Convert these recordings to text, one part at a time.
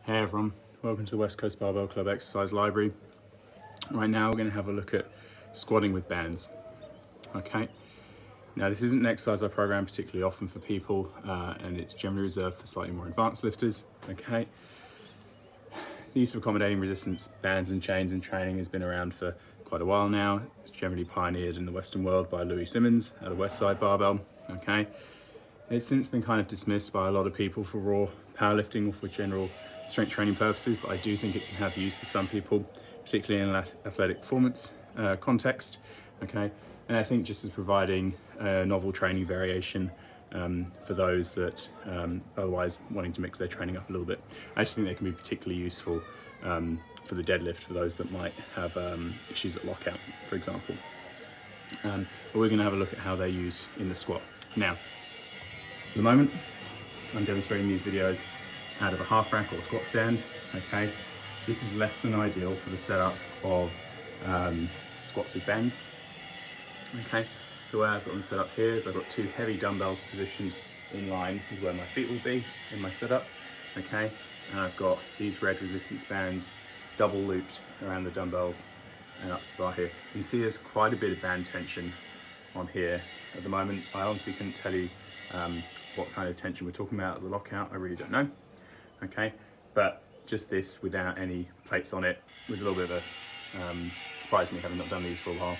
Hey everyone, welcome to the West Coast Barbell Club exercise library. Right now we're going to have a look at squatting with bands. Okay, now this isn't an exercise I program particularly often for people and it's generally reserved for slightly more advanced lifters. Okay, the use of accommodating resistance bands and chains in training has been around for quite a while now. It's generally pioneered in the Western world by Louis Simmons at a Westside Barbell. Okay, it's since been kind of dismissed by a lot of people for raw powerlifting or for general strength training purposes, but I do think it can have use for some people, particularly in an athletic performance context. Okay, and I think just as providing a novel training variation for those that otherwise wanting to mix their training up a little bit. I actually think they can be particularly useful for the deadlift for those that might have issues at lockout, for example. But we're going to have a look at how they're used in the squat. Now, at the moment, I'm demonstrating these videos out of a half rack or squat stand. Okay, this is less than ideal for the setup of squats with bands. Okay, the way I've got them set up here is I've got two heavy dumbbells positioned in line with where my feet will be in my setup. Okay, and I've got these red resistance bands double looped around the dumbbells and up to the bar here. You see there's quite a bit of band tension on here at the moment. I honestly couldn't tell you what kind of tension we're talking about at the lockout. I really don't know. Okay, but just this without any plates on it was a little bit of a surprise to me, having not done these for a while,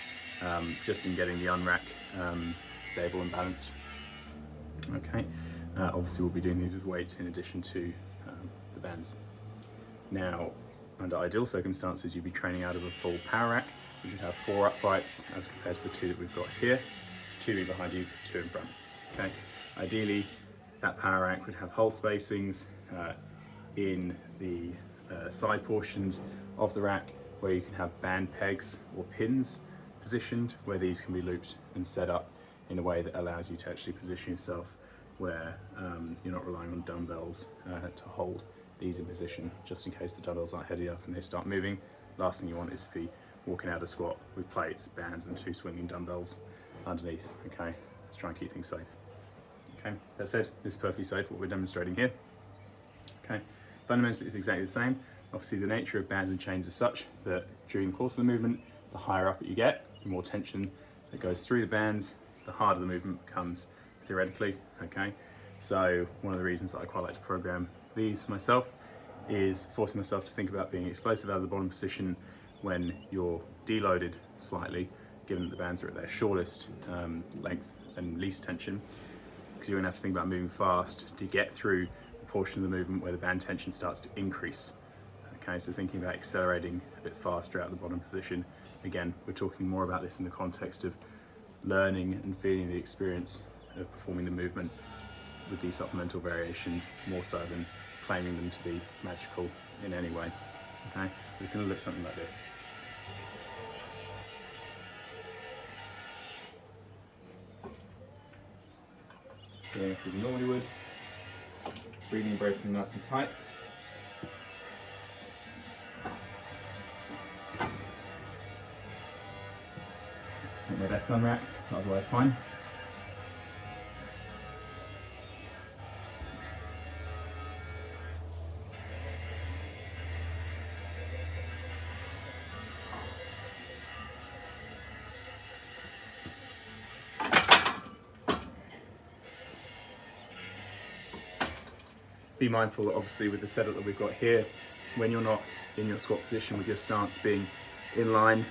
just in getting the unrack stable and balanced. Okay, obviously we'll be doing these with weight in addition to the bands. Now, under ideal circumstances, you'd be training out of a full power rack, which would have 4 uprights as compared to the 2 that we've got here, 2 behind you, 2 in front. Okay, ideally that power rack would have hole spacings in the side portions of the rack where you can have band pegs or pins positioned, where these can be looped and set up in a way that allows you to actually position yourself where you're not relying on dumbbells to hold these in position, just in case the dumbbells aren't heavy enough and they start moving. Last thing you want is to be walking out of squat with plates, bands and 2 swinging dumbbells underneath. Okay, let's try and keep things safe. Okay, that said, this is perfectly safe what we're demonstrating here. Okay, fundamentally it's exactly the same. Obviously the nature of bands and chains is such that during the course of the movement, the higher up you get, the more tension that goes through the bands, the harder the movement becomes theoretically. Okay, so one of the reasons that I quite like to program these for myself is forcing myself to think about being explosive out of the bottom position when you're deloaded slightly, given that the bands are at their shortest length and least tension, because you're going to have to think about moving fast to get through the portion of the movement where the band tension starts to increase. Okay, so thinking about accelerating a bit faster out of the bottom position. Again, we're talking more about this in the context of learning and feeling the experience of performing the movement with these supplemental variations, more so than claiming them to be magical in any way. Okay, so it's going to look something like this. Sitting up as you normally would, breathing and bracing nice and tight. Not my best unrack, but otherwise fine. Be mindful, obviously, with the setup that we've got here, when you're not in your squat position with your stance being in line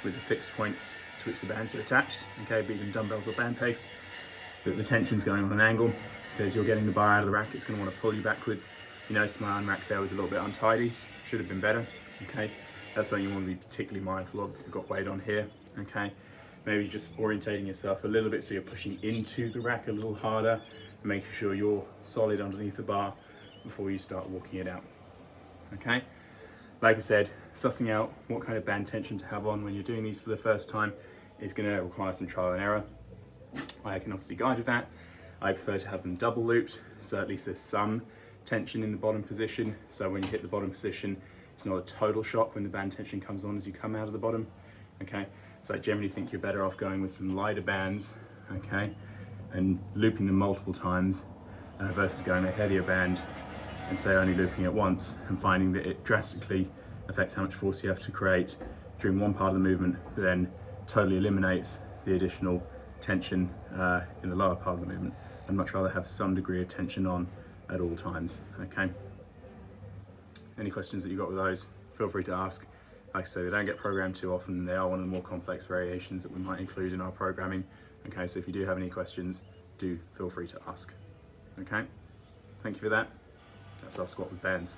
with the fixed point to which the bands are attached, okay, be them dumbbells or band pegs, that the tension's going on an angle. So as you're getting the bar out of the rack, it's going to want to pull you backwards. You notice my unrack there was a little bit untidy, should have been better. Okay, that's something you want to be particularly mindful of if you've got weight on here. Okay, maybe just orientating yourself a little bit so you're pushing into the rack a little harder, making sure you're solid underneath the bar before you start walking it out. Okay, like I said, sussing out what kind of band tension to have on when you're doing these for the first time is going to require some trial and error. I can obviously guide with that. I prefer to have them double looped, so at least there's some tension in the bottom position, so when you hit the bottom position it's not a total shock when the band tension comes on as you come out of the bottom. Okay, so I generally think you're better off going with some lighter bands, okay, and looping them multiple times versus going a heavier band and say only looping it once and finding that it drastically affects how much force you have to create during one part of the movement, but then totally eliminates the additional tension in the lower part of the movement. I'd much rather have some degree of tension on at all times, okay? Any questions that you've got with those, feel free to ask. Like I say, they don't get programmed too often. They are one of the more complex variations that we might include in our programming. Okay, so if you do have any questions, do feel free to ask. Okay, thank you for that. That's our squat with bands.